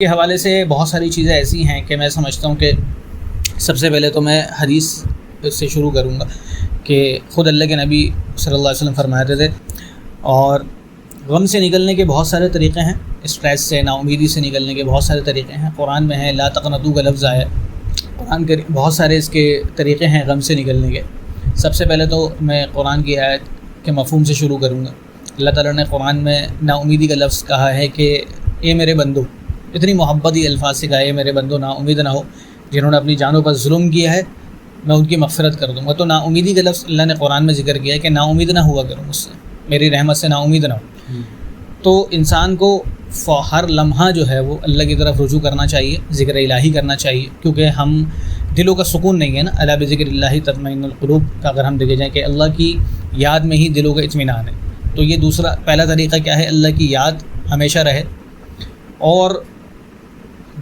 کے حوالے سے بہت ساری چیزیں ایسی ہیں کہ میں سمجھتا ہوں کہ سب سے پہلے تو میں حدیث سے شروع کروں گا کہ خود اللہ کے نبی صلی اللہ علیہ وسلم فرماتے تھے، اور غم سے نکلنے کے بہت سارے طریقے ہیں، اسٹریس سے، نا امیدی سے نکلنے کے بہت سارے طریقے ہیں۔ قرآن میں ہے، لا تقنطوا کا لفظ آیا، قرآن کے بہت سارے اس کے طریقے ہیں غم سے نکلنے کے۔ سب سے پہلے تو میں قرآن کی آیت کے مفہوم سے شروع کروں گا۔ اللہ تعالیٰ نے قرآن میں نا امیدی کا لفظ کہا ہے کہ اے میرے بندو، اتنی محبتی الفاظ سے کہا ہے، اے میرے بندو نا امید نہ ہو، جنہوں نے اپنی جانوں پر ظلم کیا ہے میں ان کی مغفرت کر دوں گا۔ تو نا امیدی کا لفظ اللہ نے قرآن میں ذکر کیا ہے کہ نا امید نہ ہوا کرو مجھ سے، میری رحمت سے نا امید نہ ہو۔ تو انسان کو ہر لمحہ جو ہے وہ اللہ کی طرف رجوع کرنا چاہیے، ذکر الہی کرنا چاہیے، کیونکہ ہم دلوں کا سکون نہیں ہے نا، الا بذکر اللہ تطمئن القلوب کا اگر ہم دیکھے جائیں کہ اللہ کی یاد میں ہی دلوں کا اطمینان ہے۔ تو یہ پہلا طریقہ کیا ہے، اللہ کی یاد ہمیشہ رہے، اور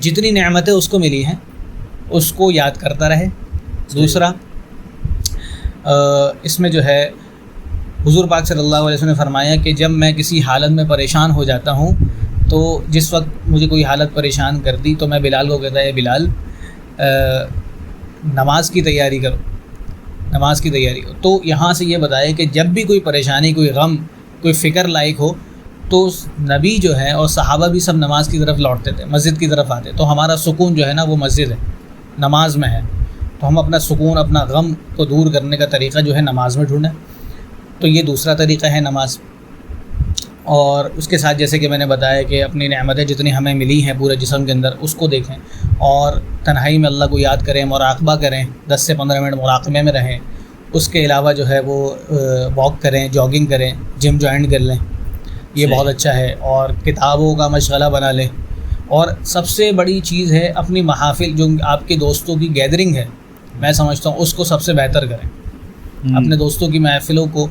جتنی نعمتیں اس کو ملی ہیں اس کو یاد کرتا رہے۔ دوسرا اس میں جو ہے حضور پاک صلی اللہ علیہ وسلم نے فرمایا کہ جب میں کسی حالت میں پریشان ہو جاتا ہوں، تو جس وقت مجھے کوئی حالت پریشان کر دی تو میں بلال کو کہتا ہے، بلال نماز کی تیاری کرو، نماز کی تیاری کرو۔ تو یہاں سے یہ بتایا کہ جب بھی کوئی پریشانی، کوئی غم، کوئی فکر لائق ہو تو نبی جو ہے اور صحابہ بھی سب نماز کی طرف لوٹتے تھے، مسجد کی طرف آتے۔ تو ہمارا سکون جو ہے نا وہ مسجد ہے، نماز میں ہے۔ تو ہم اپنا سکون، اپنا غم کو دور کرنے کا طریقہ جو ہے نماز میں ڈھونڈیں۔ تو یہ دوسرا طریقہ ہے نماز۔ اور اس کے ساتھ جیسے کہ میں نے بتایا کہ اپنی نعمتیں جتنی ہمیں ملی ہیں پورے جسم کے اندر اس کو دیکھیں، اور تنہائی میں اللہ کو یاد کریں، مراقبہ کریں، 10 سے 15 منٹ مراقبے میں رہیں۔ اس کے علاوہ جو ہے وہ واک کریں، جاگنگ کریں، جم جوائن کر لیں، یہ بہت اچھا ہے۔ اور کتابوں کا مشغلہ بنا لیں۔ اور سب سے بڑی چیز ہے اپنی محافل، جو آپ کے دوستوں کی گیدرنگ ہے، میں سمجھتا ہوں اس کو سب سے بہتر کریں، اپنے دوستوں کی محفلوں کو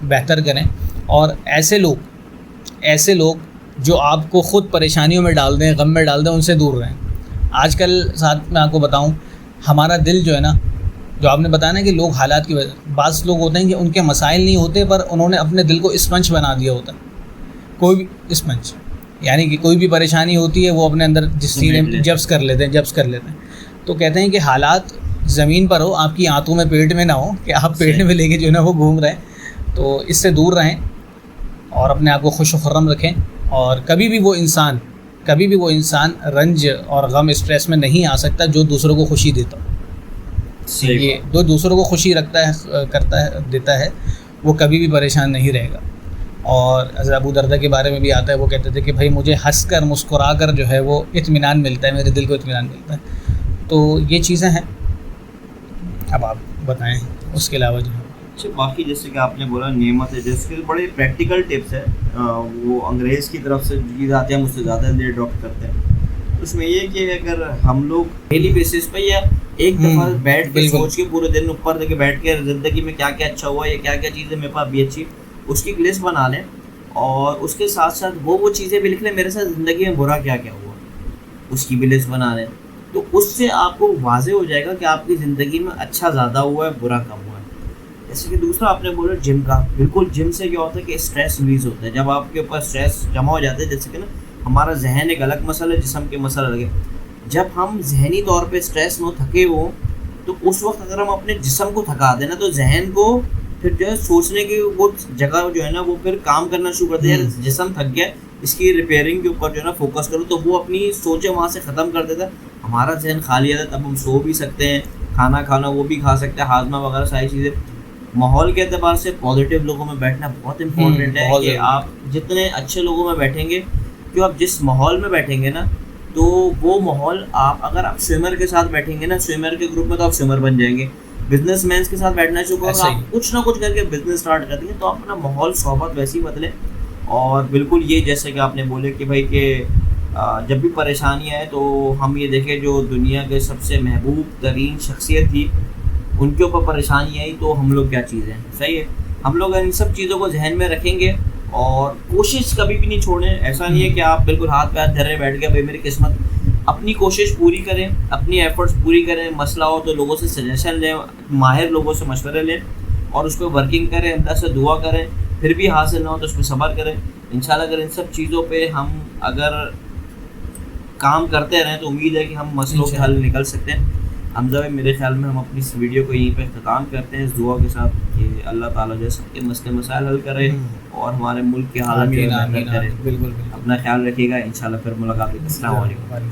بہتر کریں۔ اور ایسے لوگ جو آپ کو خود پریشانیوں میں ڈال دیں، غم میں ڈال دیں، ان سے دور رہیں۔ آج کل ساتھ میں آپ کو بتاؤں، ہمارا دل جو ہے نا، جو آپ نے بتایا نا کہ لوگ حالات کی وجہ، بعض لوگ ہوتے ہیں کہ ان کے مسائل نہیں ہوتے پر انہوں نے اپنے دل کو اسپنج بنا دیا ہوتا ہے۔ کوئی بھی اسپنج، یعنی کہ کوئی بھی پریشانی ہوتی ہے وہ اپنے اندر جبس کر لیتے ہیں۔ تو کہتے ہیں کہ حالات زمین پر ہو، آپ کی آنتوں میں، پیٹ میں نہ ہو کہ آپ پیٹ میں لے کے جو ہے نا وہ گھوم رہے ہیں۔ تو اس سے دور رہیں اور اپنے آپ کو خوش و خرم رکھیں۔ اور کبھی بھی وہ انسان رنج اور غم، اسٹریس میں نہیں آ سکتا جو دوسروں کو خوشی دیتا ہو۔ یہ جو دوسروں کو خوشی دیتا ہے وہ کبھی بھی پریشان نہیں رہے گا۔ اور حضرت ابو دردہ کے بارے میں بھی آتا ہے، وہ کہتے تھے کہ بھائی مجھے ہنس کر، مسکرا کر جو ہے وہ اطمینان ملتا ہے، میرے دل کو اطمینان ملتا ہے۔ تو یہ چیزیں ہیں، اب آپ بتائیں اس کے علاوہ جو ہے۔ اچھا، باقی جیسے کہ آپ نے بولا نعمت ہے، جیسے کہ بڑے پریکٹیکل ٹپس ہیں، وہ انگریز کی طرف سے چیز آتے ہیں، مجھ سے زیادہ دیر اڈاپٹ کرتے ہیں۔ اس میں یہ کہ اگر ہم لوگ ڈیلی بیسس پہ یا ایک دفعہ بیٹھ کے سوچ کے پورے دن اوپر دے کے بیٹھ کے زندگی میں کیا کیا اچھا ہوا یا کیا کیا چیزیں میرے پاس بھی اچھی، اس کی ایک لسٹ بنا لیں، اور اس کے ساتھ ساتھ وہ چیزیں بھی لکھ لیں میرے ساتھ زندگی میں برا کیا کیا ہوا، اس کی بھی لسٹ بنا لیں۔ تو اس سے آپ کو واضح ہو جائے گا کہ آپ کی زندگی میں اچھا زیادہ ہوا ہے، برا کم ہوا ہے۔ جیسے کہ دوسرا آپ نے بولا جم کا، بالکل جم سے کیا ہوتا ہے کہ اسٹریس ریلیز ہوتا ہے۔ جب آپ کے اوپر اسٹریس جمع ہو جاتا ہے، جیسے کہ نا ہمارا ذہن ایک الگ مسئلہ ہے، جسم کے مسئلہ الگ ہے۔ جب ہم ذہنی طور پہ اسٹریس میں تھکے ہوں تو اس وقت اگر ہم اپنے جسم کو تھکا دیں نا، تو ذہن کو پھر جو ہے سوچنے کی وہ جگہ جو ہے نا وہ پھر کام کرنا شروع کرتے ہیں۔ جسم تھک گیا، اس کی ریپیئرنگ کے اوپر جو ہے نا فوکس کرو، تو وہ اپنی سوچیں وہاں سے ختم کر دیتا ہے، ہمارا ذہن خالی آتا ہے، تب ہم سو بھی سکتے ہیں، کھانا کھانا وہ بھی کھا سکتے ہیں، ہاضمہ وغیرہ ساری چیزیں۔ ماحول کے اعتبار سے پازیٹیو لوگوں میں بیٹھنا بہت امپورٹنٹ ہے کہ آپ جتنے اچھے لوگوں میں بیٹھیں گے، کہ آپ جس ماحول میں بیٹھیں گے نا، تو وہ ماحول اگر آپ سوئمر کے ساتھ بیٹھیں گے نا، سوئمر کے گروپ میں، تو آپ سوئمر بن جائیں گے۔ بزنس مینس کے ساتھ بیٹھنا شروع کرو، آپ کچھ نہ کچھ کر کے بزنس اسٹارٹ کر دیں گے، تو آپ اپنا ماحول صحبت ویسی بدلیں۔ اور بالکل یہ جیسے کہ آپ نے بولے کہ بھائی کہ جب بھی پریشانی آئے تو ہم یہ دیکھیں جو دنیا کے سب سے محبوب ترین شخصیت تھی، ان کے اوپر پریشانی آئی تو ہم لوگ کیا چیزیں ہیں، صحیح ہے۔ ہم لوگ ان سب چیزوں کو ذہن میں رکھیں گے اور کوشش کبھی بھی نہیں چھوڑیں۔ ایسا نہیں ہے کہ آپ بالکل ہاتھ پہ ہاتھ دھرے بیٹھ گئے بھائی میری قسمت، اپنی کوشش پوری کریں، اپنی ایفرٹس پوری کریں۔ مسئلہ ہو تو لوگوں سے سجیشن لیں، ماہر لوگوں سے مشورے لیں اور اس پہ ورکنگ کریں، اللہ سے دعا کریں، پھر بھی حاصل نہ ہو تو اس پہ صبر کریں۔ انشاءاللہ اگر ان سب چیزوں پہ ہم اگر کام کرتے رہیں تو امید ہے کہ ہم مسئلوں کے حل نکل سکتے ہیں. حمزہ بھائی میرے خیال میں ہم اپنی اس ویڈیو کو یہیں پہ اختتام کرتے ہیں اس دعا کے ساتھ کہ اللہ تعالیٰ جو ہے سب کے مسئلے مسائل حل کرے اور ہمارے ملک کے حالات آمین بہتر آمین کرے. بالکل بالکل. اپنا خیال رکھیے گا, انشاءاللہ پھر ملاقات ہوگی. السلام علیکم.